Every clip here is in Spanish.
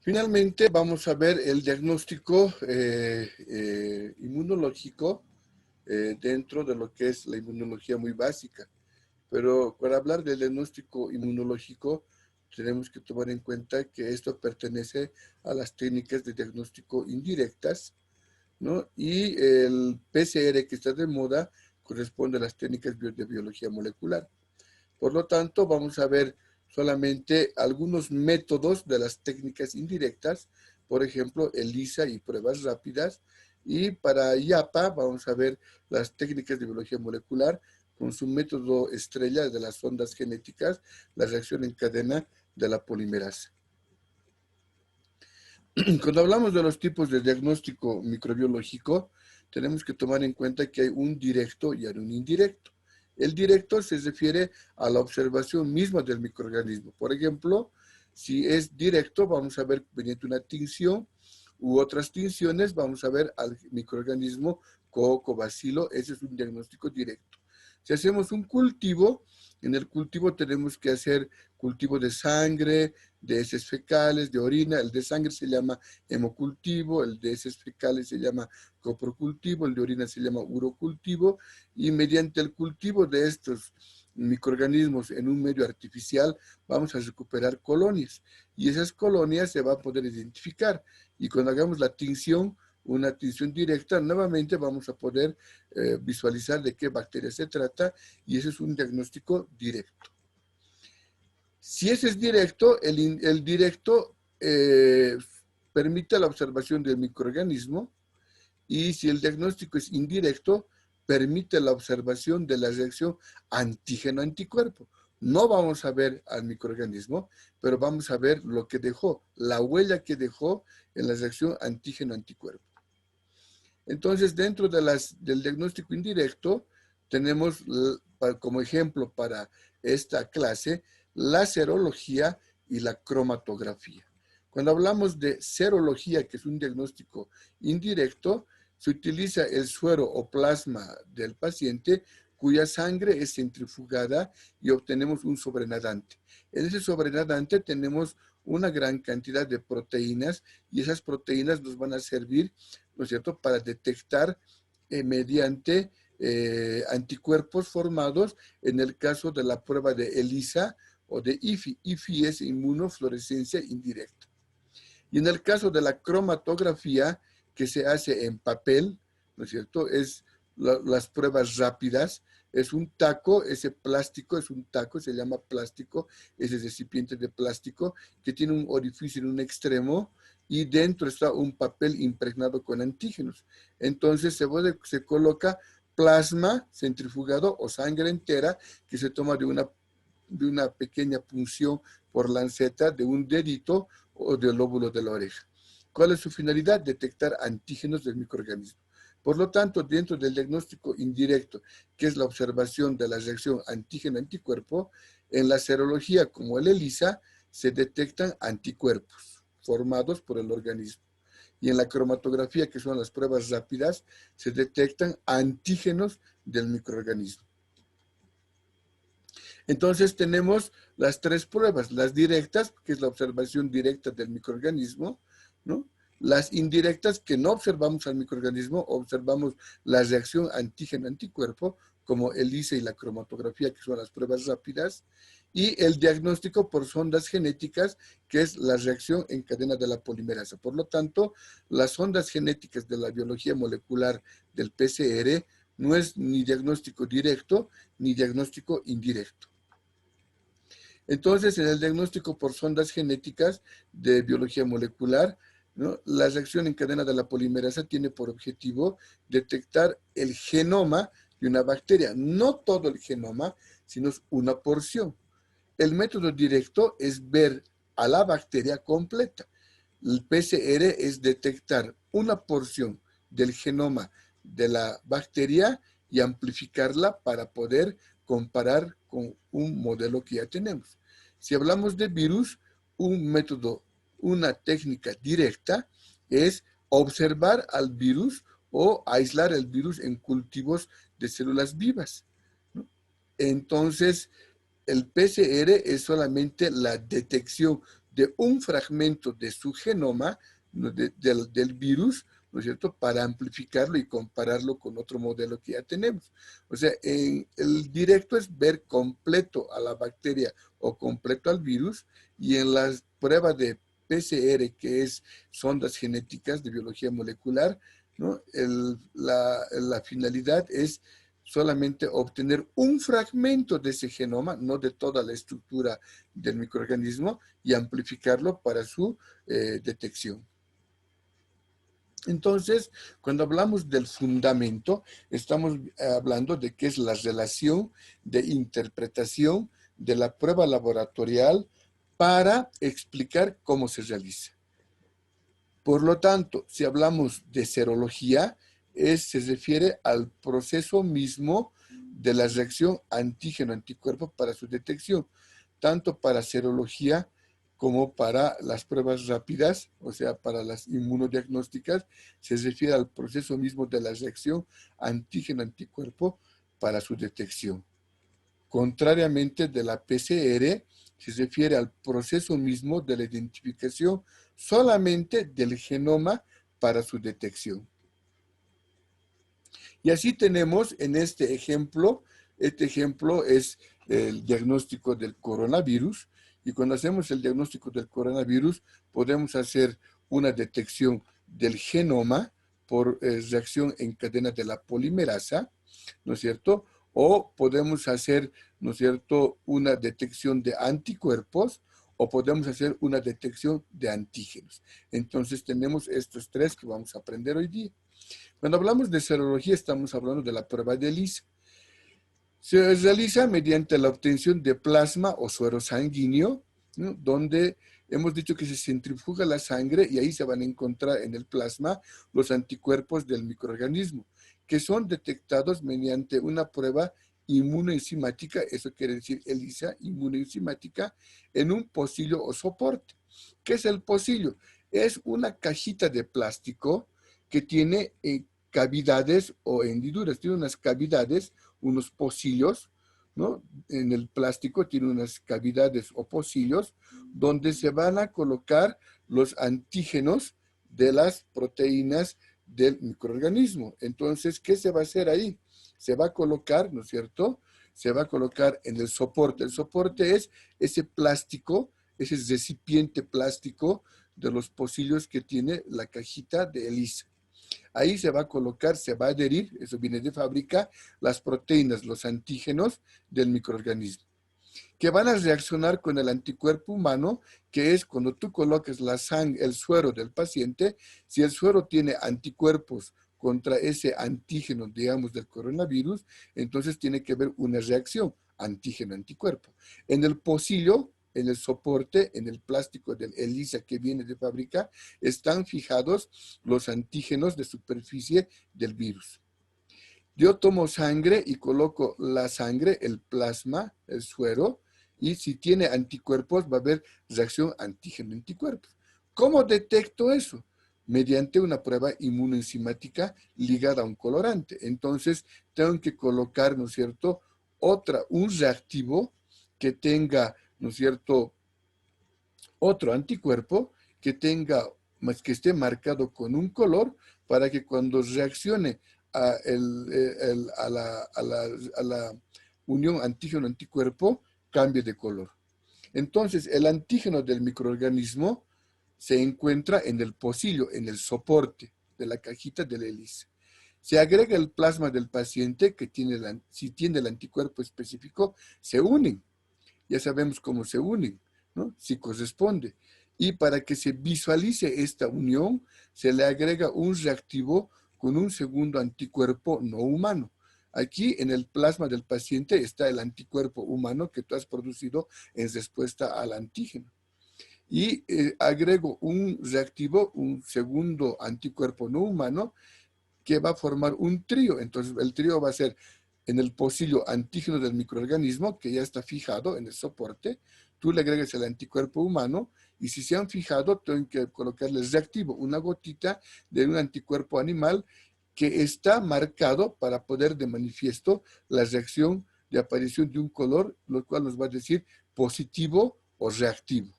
Finalmente, vamos a ver el diagnóstico inmunológico dentro de lo que es la inmunología muy básica. Pero para hablar del diagnóstico inmunológico, tenemos que tomar en cuenta que esto pertenece a las técnicas de diagnóstico indirectas, ¿no? Y el PCR que está de moda corresponde a las técnicas de biología molecular. Por lo tanto, vamos a ver solamente algunos métodos de las técnicas indirectas, por ejemplo, ELISA y pruebas rápidas. Y para IAPA vamos a ver las técnicas de biología molecular con su método estrella de las ondas genéticas, la reacción en cadena de la polimerasa. Cuando hablamos de los tipos de diagnóstico microbiológico, tenemos que tomar en cuenta que hay un directo y hay un indirecto. El directo se refiere a la observación misma del microorganismo. Por ejemplo, si es directo, vamos a ver mediante una tinción u otras tinciones, vamos a ver al microorganismo coco, bacilo, ese es un diagnóstico directo. Si hacemos un cultivo, en el cultivo tenemos que hacer cultivo de sangre, de heces fecales, de orina. El de sangre se llama hemocultivo, el de heces fecales se llama coprocultivo, el de orina se llama urocultivo, y mediante el cultivo de estos microorganismos en un medio artificial vamos a recuperar colonias, y esas colonias se van a poder identificar, y cuando hagamos la tinción, una tinción directa, nuevamente vamos a poder visualizar de qué bacteria se trata, y ese es un diagnóstico directo. Si ese es directo, el directo permite la observación del microorganismo, y si el diagnóstico es indirecto, permite la observación de la reacción antígeno-anticuerpo. No vamos a ver al microorganismo, pero vamos a ver lo que dejó, la huella que dejó en la reacción antígeno-anticuerpo. Entonces, dentro del diagnóstico indirecto, tenemos como ejemplo para esta clase la serología y la cromatografía. Cuando hablamos de serología, que es un diagnóstico indirecto, se utiliza el suero o plasma del paciente cuya sangre es centrifugada y obtenemos un sobrenadante. En ese sobrenadante tenemos una gran cantidad de proteínas, y esas proteínas nos van a servir, ¿no es cierto?, para detectar mediante anticuerpos formados en el caso de la prueba de ELISA o de IFI. IFI es inmunofluorescencia indirecta. Y en el caso de la cromatografía, que se hace en papel, ¿no es cierto?, es las pruebas rápidas. Es un taco, ese plástico es un taco, se llama plástico, ese recipiente de plástico que tiene un orificio en un extremo, y dentro está un papel impregnado con antígenos. Entonces se coloca plasma centrifugado o sangre entera que se toma de una pequeña punción por lanceta de un dedito o del lóbulo de la oreja. ¿Cuál es su finalidad? Detectar antígenos del microorganismo. Por lo tanto, dentro del diagnóstico indirecto, que es la observación de la reacción antígeno-anticuerpo, en la serología, como el ELISA, se detectan anticuerpos formados por el organismo. Y en la cromatografía, que son las pruebas rápidas, se detectan antígenos del microorganismo. Entonces tenemos las tres pruebas: las directas, que es la observación directa del microorganismo, ¿no? Las indirectas, que no observamos al microorganismo, observamos la reacción antígeno-anticuerpo, como ELISA y la cromatografía, que son las pruebas rápidas, y el diagnóstico por sondas genéticas, que es la reacción en cadena de la polimerasa. Por lo tanto, las ondas genéticas de la biología molecular del PCR no es ni diagnóstico directo ni diagnóstico indirecto. Entonces, en el diagnóstico por sondas genéticas de biología molecular, ¿no?, la reacción en cadena de la polimerasa tiene por objetivo detectar el genoma de una bacteria. No todo el genoma, sino una porción. El método directo es ver a la bacteria completa. El PCR es detectar una porción del genoma de la bacteria y amplificarla para poder comparar con un modelo que ya tenemos. Si hablamos de virus, un método, una técnica directa es observar al virus o aislar el virus en cultivos de células vivas, ¿no? Entonces, el PCR es solamente la detección de un fragmento de su genoma, ¿no? del virus, ¿no es cierto?, para amplificarlo y compararlo con otro modelo que ya tenemos. O sea, el directo es ver completo a la bacteria o completo al virus, y en las pruebas de PCR, que es sondas genéticas de biología molecular, ¿no? La finalidad es solamente obtener un fragmento de ese genoma, no de toda la estructura del microorganismo, y amplificarlo para su detección. Entonces, cuando hablamos del fundamento, estamos hablando de qué es la relación de interpretación de la prueba laboratorial para explicar cómo se realiza. Por lo tanto, si hablamos de serología, se refiere al proceso mismo de la reacción antígeno-anticuerpo para su detección, tanto para serología como para las pruebas rápidas, o sea, para las inmunodiagnósticas, se refiere al proceso mismo de la reacción antígeno-anticuerpo para su detección. Contrariamente de la PCR, se refiere al proceso mismo de la identificación solamente del genoma para su detección. Y así tenemos en este ejemplo es el diagnóstico del coronavirus, y cuando hacemos el diagnóstico del coronavirus podemos hacer una detección del genoma por reacción en cadena de la polimerasa, ¿no es cierto? O podemos hacer, ¿no es cierto?, una detección de anticuerpos, o podemos hacer una detección de antígenos. Entonces tenemos estos tres que vamos a aprender hoy día. Cuando hablamos de serología, estamos hablando de la prueba de ELISA. Se realiza mediante la obtención de plasma o suero sanguíneo, ¿no?, donde hemos dicho que se centrifuga la sangre y ahí se van a encontrar en el plasma los anticuerpos del microorganismo, que son detectados mediante una prueba inmunoenzimática, eso quiere decir ELISA, inmunoenzimática, en un pocillo o soporte. ¿Qué es el pocillo? Es una cajita de plástico que tiene cavidades o hendiduras, tiene unas cavidades, unos pocillos, ¿no? En el plástico tiene unas cavidades o pocillos donde se van a colocar los antígenos de las proteínas del microorganismo. Entonces, ¿qué se va a hacer ahí? Se va a colocar, ¿no es cierto?, se va a colocar en el soporte. El soporte es ese plástico, ese recipiente plástico de los pocillos que tiene la cajita de ELISA. Ahí se va a colocar, se va a adherir, eso viene de fábrica, las proteínas, los antígenos del microorganismo, que van a reaccionar con el anticuerpo humano, que es cuando tú colocas la sangre, el suero del paciente. Si el suero tiene anticuerpos contra ese antígeno, digamos, del coronavirus, entonces tiene que haber una reacción antígeno-anticuerpo. En el pocillo, en el soporte, en el plástico del ELISA que viene de fábrica, están fijados los antígenos de superficie del virus. Yo tomo sangre y coloco la sangre, el plasma, el suero, y si tiene anticuerpos va a haber reacción antígeno-anticuerpos. ¿Cómo detecto eso? Mediante una prueba inmunoenzimática ligada a un colorante. Entonces tengo que colocar, ¿no es cierto?, un reactivo que tenga, ¿no es cierto?, otro anticuerpo que esté marcado con un color, para que cuando reaccione a la unión antígeno-anticuerpo cambie de color. Entonces, el antígeno del microorganismo se encuentra en el pocillo, en el soporte de la cajita de la ELISA. Se agrega el plasma del paciente, que si tiene el anticuerpo específico, se unen. Ya sabemos cómo se unen, ¿no?, si corresponde. Y para que se visualice esta unión, se le agrega un reactivo con un segundo anticuerpo no humano. Aquí en el plasma del paciente está el anticuerpo humano que tú has producido en respuesta al antígeno. Y agrego un reactivo, un segundo anticuerpo no humano, que va a formar un trío. Entonces el trío va a ser en el pocillo antígeno del microorganismo, que ya está fijado en el soporte. Tú le agregas el anticuerpo humano, y si se han fijado, tienen que colocarle el reactivo, una gotita de un anticuerpo animal que está marcado para poder de manifiesto la reacción de aparición de un color, lo cual nos va a decir positivo o reactivo.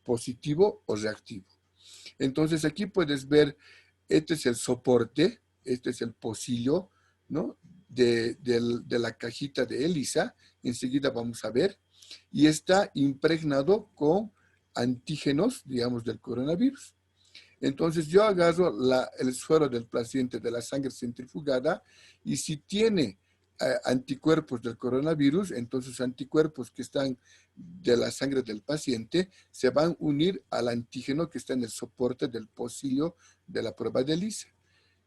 positivo o reactivo. Entonces aquí puedes ver, este es el soporte, este es el pocillo, ¿no? de la cajita de ELISA, enseguida vamos a ver, y está impregnado con antígenos, digamos, del coronavirus. Entonces yo agarro el suero del paciente de la sangre centrifugada y si tiene anticuerpos del coronavirus, entonces anticuerpos que están de la sangre del paciente se van a unir al antígeno que está en el soporte del pocillo de la prueba de ELISA.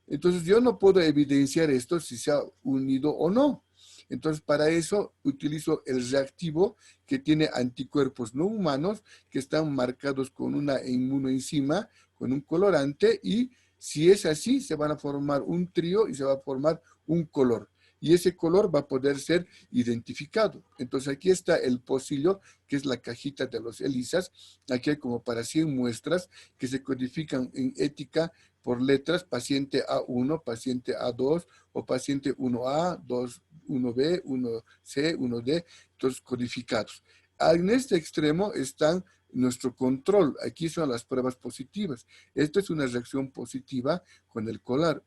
Entonces yo no puedo evidenciar esto si se ha unido o no. Entonces para eso utilizo el reactivo que tiene anticuerpos no humanos que están marcados con una inmunoenzima, con un colorante, y si es así se van a formar un trío y se va a formar un color. Y ese color va a poder ser identificado. Entonces aquí está el pocillo, que es la cajita de los ELISAs. Aquí hay como para 100 muestras que se codifican en ética por letras, paciente A1, paciente A2 o paciente 1A, 2, 1B, 1C, 1D, todos codificados. En este extremo están nuestro control. Aquí son las pruebas positivas. Esto es una reacción positiva con el color.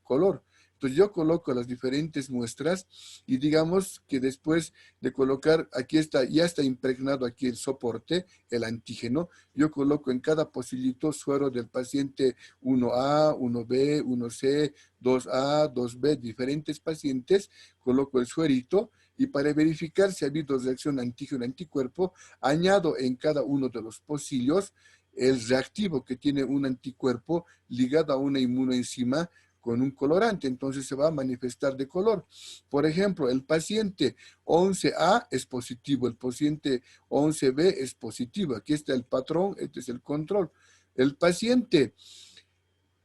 Entonces yo coloco las diferentes muestras y digamos que después de colocar, aquí está, ya está impregnado aquí el soporte, el antígeno, yo coloco en cada pocillito suero del paciente 1A, 1B, 1C, 2A, 2B, diferentes pacientes, coloco el suerito y para verificar si ha habido reacción antígeno-anticuerpo, añado en cada uno de los pocillos el reactivo que tiene un anticuerpo ligado a una inmunoenzima con un colorante, entonces se va a manifestar de color. Por ejemplo, el paciente 11A es positivo, el paciente 11B es positivo. Aquí está el patrón, este es el control. El paciente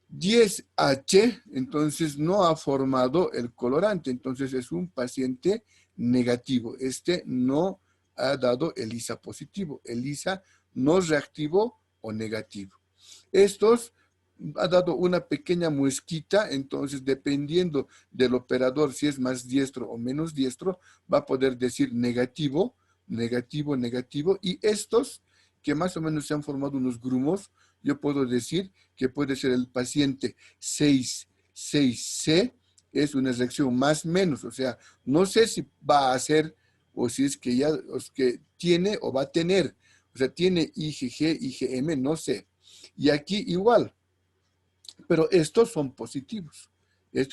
10H, entonces no ha formado el colorante, entonces es un paciente negativo. Este no ha dado ELISA positivo, ELISA no reactivo o negativo. Estos ha dado una pequeña muesquita, entonces dependiendo del operador, si es más diestro o menos diestro, va a poder decir negativo, negativo, negativo, y estos que más o menos se han formado unos grumos, yo puedo decir que puede ser el paciente 6C, es una reacción más menos, o sea, no sé si va a ser o si es que ya, o es que tiene o va a tener, o sea, tiene IgG, IgM, no sé. Y aquí igual, pero estos son positivos, el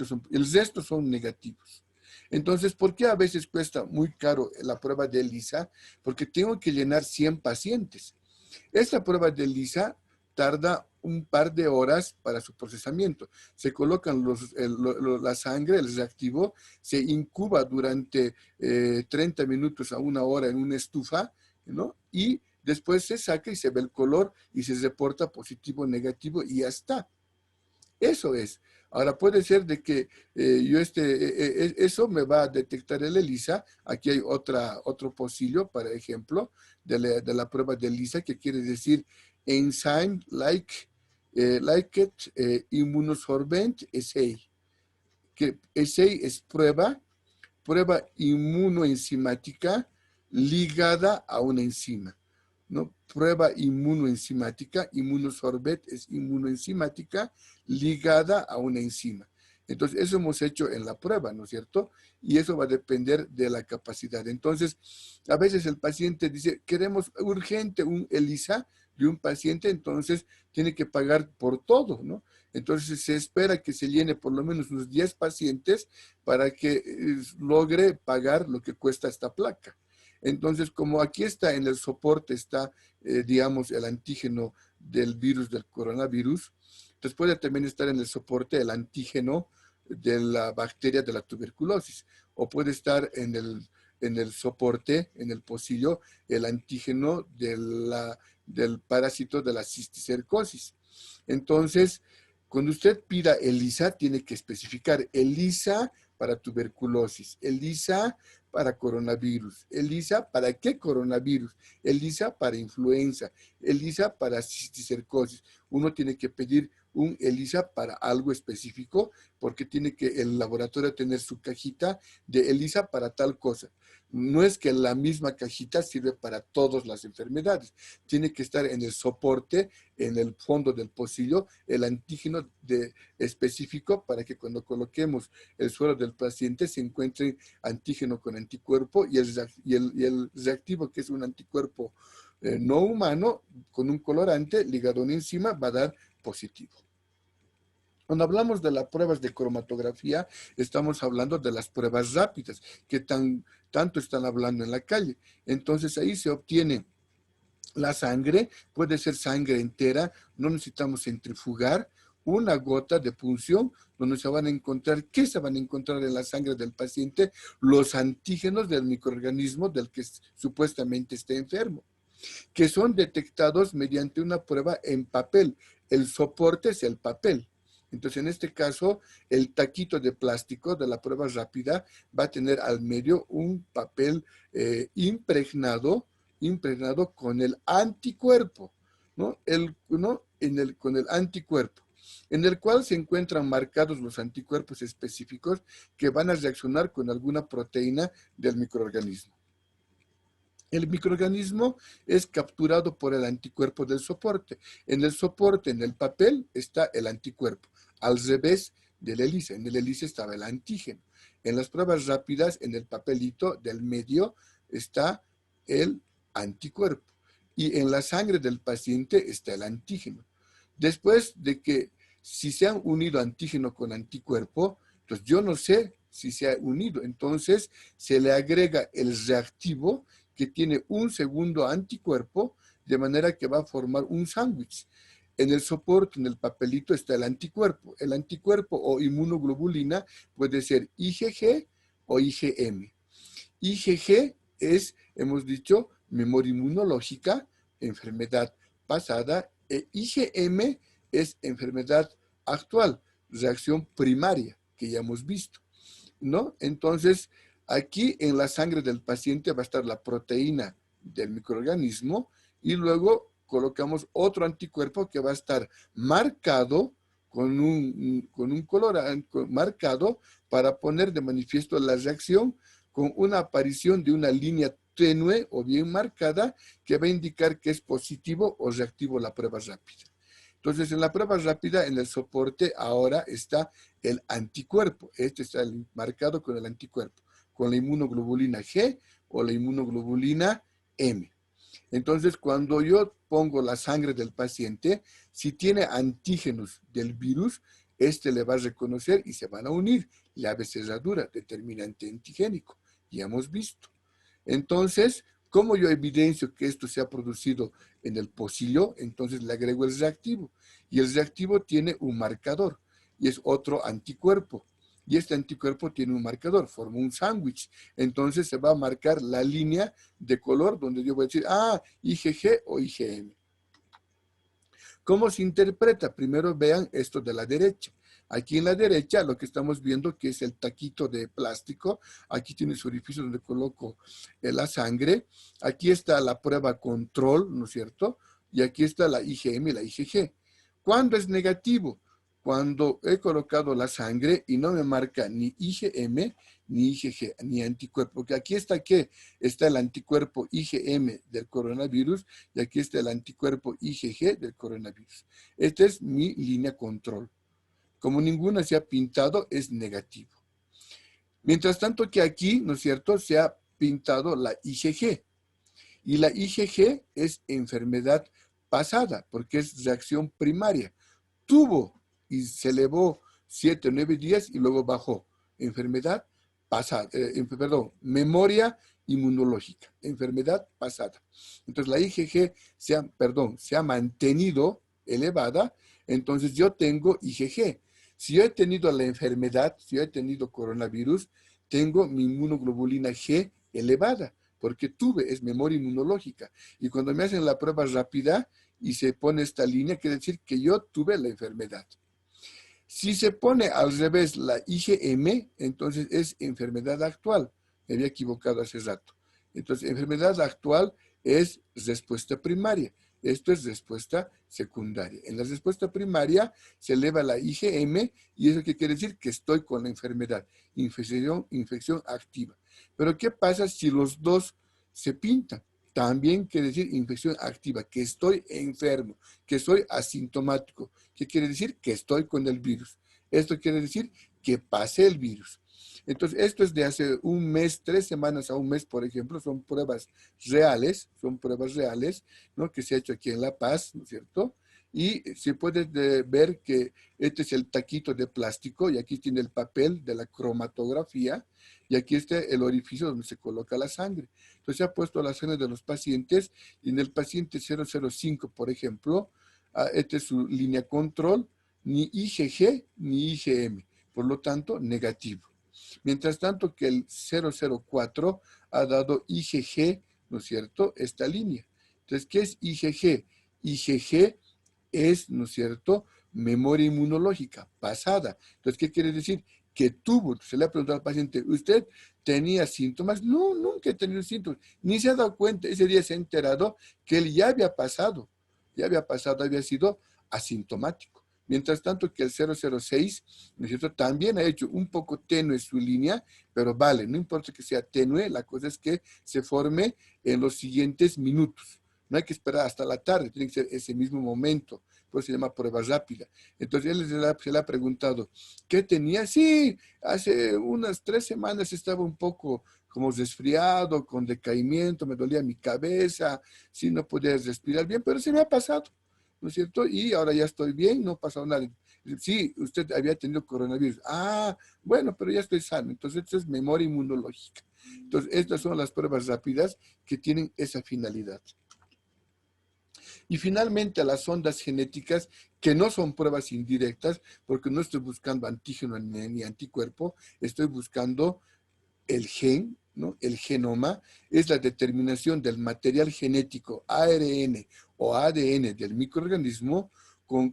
resto son negativos. Entonces, ¿por qué a veces cuesta muy caro la prueba de ELISA? Porque tengo que llenar 100 pacientes. Esta prueba de ELISA tarda un par de horas para su procesamiento. Se colocan la sangre, el reactivo, se incuba durante 30 minutos a una hora en una estufa, ¿no? Y después se saca y se ve el color y se reporta positivo, negativo y ya está. Eso es. Ahora puede ser de que eso me va a detectar el ELISA. Aquí hay otro pocillo, por ejemplo, de la prueba de ELISA, que quiere decir Enzyme Like Immunosorbent Assay. Que assay es prueba inmunoenzimática ligada a una enzima, ¿no? Prueba inmunoenzimática, inmunosorbet es inmunoenzimática ligada a una enzima. Entonces, eso hemos hecho en la prueba, ¿no es cierto? Y eso va a depender de la capacidad. Entonces, a veces el paciente dice, queremos urgente un ELISA de un paciente, entonces tiene que pagar por todo, ¿no? Entonces, se espera que se llene por lo menos unos 10 pacientes para que logre pagar lo que cuesta esta placa. Entonces, como aquí está en el soporte, está, digamos, el antígeno del virus del coronavirus, entonces puede también estar en el soporte el antígeno de la bacteria de la tuberculosis, o puede estar en el soporte, en el pocillo, el antígeno del parásito de la cisticercosis. Entonces, cuando usted pida ELISA, tiene que especificar ELISA para tuberculosis, ELISA para coronavirus, ELISA para qué coronavirus, ELISA para influenza, ELISA para cisticercosis. Uno tiene que pedir un ELISA para algo específico porque tiene que el laboratorio tener su cajita de ELISA para tal cosa. no es que la misma cajita sirve para todas las enfermedades. Tiene que estar en el soporte, en el fondo del pocillo, el antígeno específico para que cuando coloquemos el suero del paciente se encuentre antígeno con anticuerpo y el reactivo, que es un anticuerpo no humano, con un colorante ligado a una enzima, va a dar positivo. Cuando hablamos de las pruebas de cromatografía, estamos hablando de las pruebas rápidas, que tanto están hablando en la calle. Entonces ahí se obtiene la sangre, puede ser sangre entera, no necesitamos centrifugar, una gota de punción, donde se van a encontrar, ¿qué se van a encontrar en la sangre del paciente? Los antígenos del microorganismo del que supuestamente esté enfermo, que son detectados mediante una prueba en papel. El soporte es el papel. Entonces, en este caso, el taquito de plástico de la prueba rápida va a tener al medio un papel impregnado con el anticuerpo, ¿no? Con el anticuerpo, en el cual se encuentran marcados los anticuerpos específicos que van a reaccionar con alguna proteína del microorganismo. El microorganismo es capturado por el anticuerpo del soporte. En el soporte, en el papel, está el anticuerpo. Al revés del hélice. En el hélice estaba el antígeno. En las pruebas rápidas, en el papelito del medio, está el anticuerpo. Y en la sangre del paciente está el antígeno. Después de que si se han unido antígeno con anticuerpo, entonces yo no sé si se ha unido. Entonces se le agrega el reactivo que tiene un segundo anticuerpo, de manera que va a formar un sándwich. En el soporte, en el papelito, está el anticuerpo. El anticuerpo o inmunoglobulina puede ser IgG o IgM. IgG es, hemos dicho, memoria inmunológica, enfermedad pasada, e IgM es enfermedad actual, reacción primaria, que ya hemos visto, ¿no? Entonces, aquí en la sangre del paciente va a estar la proteína del microorganismo y luego colocamos otro anticuerpo que va a estar marcado con un color marcado para poner de manifiesto la reacción con una aparición de una línea tenue o bien marcada que va a indicar que es positivo o reactivo la prueba rápida. Entonces, en la prueba rápida, en el soporte, ahora está el anticuerpo. Este está marcado con el anticuerpo, con la inmunoglobulina G o la inmunoglobulina M. Entonces, cuando yo pongo la sangre del paciente, si tiene antígenos del virus, este le va a reconocer y se van a unir. Llave cerradura, determinante antigénico. Ya hemos visto. Entonces, ¿cómo yo evidencio que esto se ha producido en el pocillo? Entonces le agrego el reactivo. Y el reactivo tiene un marcador y es otro anticuerpo. Y este anticuerpo tiene un marcador, forma un sándwich. Entonces se va a marcar la línea de color donde yo voy a decir, IgG o IgM. ¿Cómo se interpreta? Primero vean esto de la derecha. Aquí en la derecha lo que estamos viendo que es el taquito de plástico. Aquí tiene su orificio donde coloco la sangre. Aquí está la prueba control, ¿no es cierto? Y aquí está la IgM y la IgG. ¿Cuándo es negativo? Cuando he colocado la sangre y no me marca ni IgM ni IgG, ni anticuerpo. Porque aquí está ¿qué? Está el anticuerpo IgM del coronavirus y aquí está el anticuerpo IgG del coronavirus. Esta es mi línea control. Como ninguna se ha pintado, es negativo. Mientras tanto que aquí, ¿no es cierto?, se ha pintado la IgG. Y la IgG es enfermedad pasada, porque es reacción primaria. Tuvo y se elevó 7 o 9 días y luego bajó. Enfermedad pasada, memoria inmunológica, enfermedad pasada. Entonces la IgG se ha mantenido elevada, entonces yo tengo IgG. Si yo he tenido la enfermedad, si yo he tenido coronavirus, tengo mi inmunoglobulina G elevada, porque es memoria inmunológica. Y cuando me hacen la prueba rápida y se pone esta línea, quiere decir que yo tuve la enfermedad. Si se pone al revés la IgM, entonces es enfermedad actual. Me había equivocado hace rato. Entonces, enfermedad actual es respuesta primaria. Esto es respuesta secundaria. En la respuesta primaria se eleva la IgM y eso qué quiere decir que estoy con la enfermedad, infección activa. Pero ¿qué pasa si los dos se pintan? También quiere decir infección activa, que estoy enfermo, que soy asintomático. ¿Qué quiere decir? Que estoy con el virus. Esto quiere decir que pasé el virus. Entonces, esto es de hace un mes, 3 semanas a un mes, por ejemplo, son pruebas reales, ¿no? Que se ha hecho aquí en La Paz, ¿no es cierto? Y se puede ver que este es el taquito de plástico y aquí tiene el papel de la cromatografía y aquí está el orificio donde se coloca la sangre. Entonces se ha puesto la sangre de los pacientes y en el paciente 005, por ejemplo, esta es su línea control, ni IgG ni IgM, por lo tanto, negativo. Mientras tanto que el 004 ha dado IgG, ¿no es cierto?, esta línea. Entonces, ¿qué es IgG? IgG es, ¿no es cierto?, memoria inmunológica pasada. Entonces, ¿qué quiere decir? Que tuvo, se le ha preguntado al paciente, ¿usted tenía síntomas? No, nunca he tenido síntomas. Ni se ha dado cuenta, ese día se ha enterado que él ya había pasado, había sido asintomático. Mientras tanto que el 006, ¿no es cierto?, también ha hecho un poco tenue su línea, pero vale, no importa que sea tenue, la cosa es que se forme en los siguientes minutos. No hay que esperar hasta la tarde, tiene que ser ese mismo momento, por eso se llama prueba rápida. Entonces él se le ha preguntado, ¿qué tenía? Sí, hace unas 3 semanas estaba un poco como resfriado, con decaimiento, me dolía mi cabeza, sí, no podía respirar bien, pero se me ha pasado, ¿no es cierto? Y ahora ya estoy bien, no ha pasado nada. Sí, usted había tenido coronavirus. Ah, bueno, pero ya estoy sano. Entonces, esto es memoria inmunológica. Entonces, estas son las pruebas rápidas que tienen esa finalidad. Y finalmente, las ondas genéticas, que no son pruebas indirectas, porque no estoy buscando antígeno ni anticuerpo, estoy buscando el gen, ¿no? El genoma es la determinación del material genético ARN o ADN del microorganismo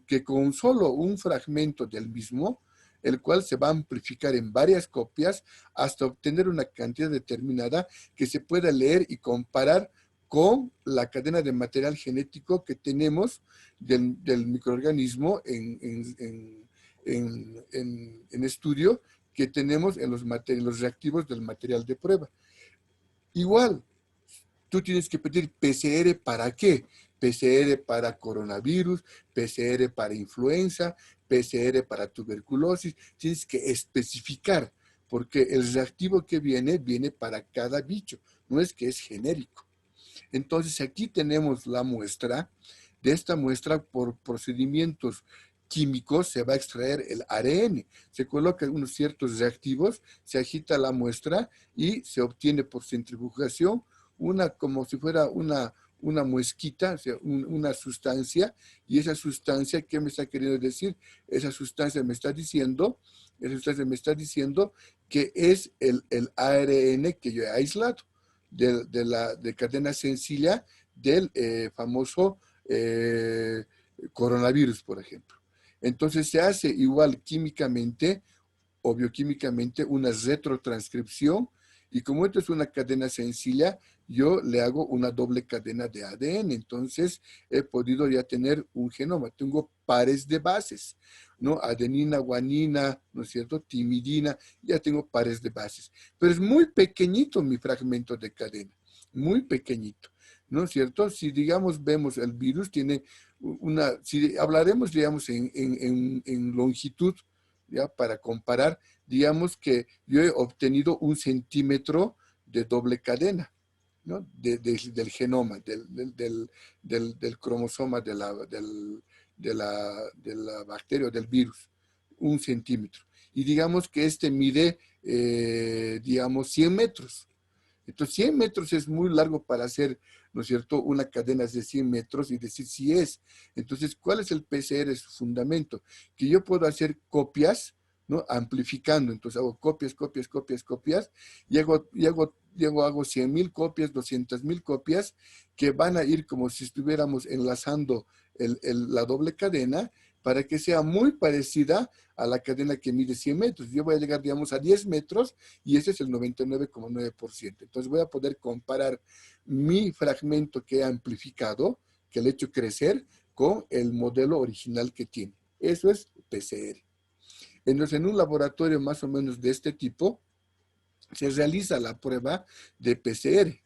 que con solo un fragmento del mismo, el cual se va a amplificar en varias copias hasta obtener una cantidad determinada que se pueda leer y comparar con la cadena de material genético que tenemos del microorganismo en estudio que tenemos en los reactivos del material de prueba. Igual, tú tienes que pedir PCR ¿para qué? PCR para coronavirus, PCR para influenza, PCR para tuberculosis. Tienes que especificar, porque el reactivo que viene para cada bicho, no es que es genérico. Entonces aquí tenemos la muestra. De esta muestra, por procedimientos químicos, se va a extraer el ARN. Se colocan unos ciertos reactivos, se agita la muestra y se obtiene por centrifugación como si fuera una muesquita, o sea, una sustancia, y esa sustancia, ¿qué me está queriendo decir? Esa sustancia me está diciendo que es el ARN que yo he aislado de cadena sencilla del famoso coronavirus, por ejemplo. Entonces se hace igual químicamente o bioquímicamente una retrotranscripción y como esto es una cadena sencilla, yo le hago una doble cadena de ADN. Entonces he podido ya tener un genoma. Tengo pares de bases, ¿no? Adenina, guanina, ¿no es cierto? Timidina, ya tengo pares de bases. Pero es muy pequeñito mi fragmento de cadena, muy pequeñito, ¿no es cierto? Si, digamos, vemos el virus, tiene si hablaremos, digamos, en longitud, ¿ya? Para comparar, digamos que yo he obtenido 1 centímetro de doble cadena, ¿no? Del genoma, del cromosoma de la bacteria o del virus, 1 centímetro. Y digamos que este mide, digamos, 100 metros. Entonces, 100 metros es muy largo para hacer, ¿no es cierto?, una cadena de 100 metros y decir si es. Entonces, ¿cuál es el PCR? Su fundamento. Que yo puedo hacer copias, ¿no? Amplificando. Entonces, hago copias y hago 100,000 copias, 200,000 copias que van a ir como si estuviéramos enlazando la doble cadena para que sea muy parecida a la cadena que mide 100 metros. Yo voy a llegar, digamos, a 10 metros y ese es el 99,9%. Entonces voy a poder comparar mi fragmento que he amplificado, que le he hecho crecer con el modelo original que tiene. Eso es PCR. Entonces, en un laboratorio más o menos de este tipo, se realiza la prueba de PCR.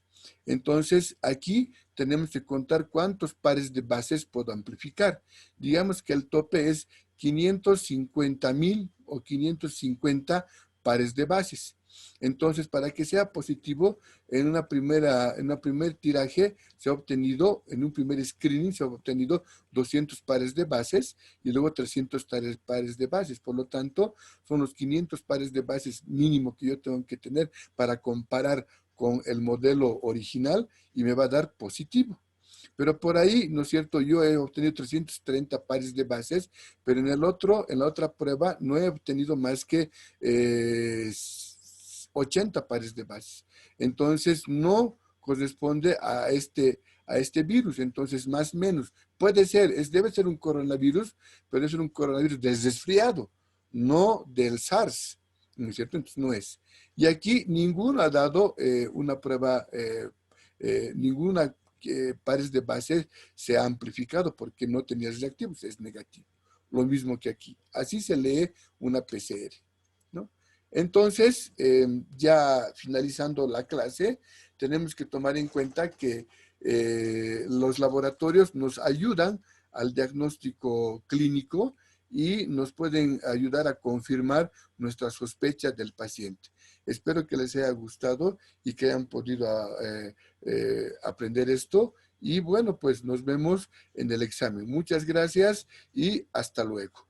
Entonces, aquí tenemos que contar cuántos pares de bases puedo amplificar. Digamos que el tope es 550,000 o 550 pares de bases. Entonces, para que sea positivo, en una primer tiraje se ha obtenido, en un primer screening se ha obtenido 200 pares de bases y luego 300 pares de bases. Por lo tanto, son los 500 pares de bases mínimo que yo tengo que tener para comparar con el modelo original y me va a dar positivo. Pero por ahí, ¿no es cierto? Yo he obtenido 330 pares de bases, pero en la otra prueba no he obtenido más que 80 pares de bases. Entonces, no corresponde a este virus. Entonces, más o menos, puede ser, debe ser un coronavirus, pero es un coronavirus del resfriado, no del SARS, ¿no es cierto? Entonces, no es. Y aquí ninguno ha dado una prueba, ninguna pares de base se ha amplificado porque no tenía reactivos, es negativo. Lo mismo que aquí. Así se lee una PCR, ¿no? Entonces, ya finalizando la clase, tenemos que tomar en cuenta que los laboratorios nos ayudan al diagnóstico clínico y nos pueden ayudar a confirmar nuestra sospecha del paciente. Espero que les haya gustado y que hayan podido aprender esto. Y bueno, pues nos vemos en el examen. Muchas gracias y hasta luego.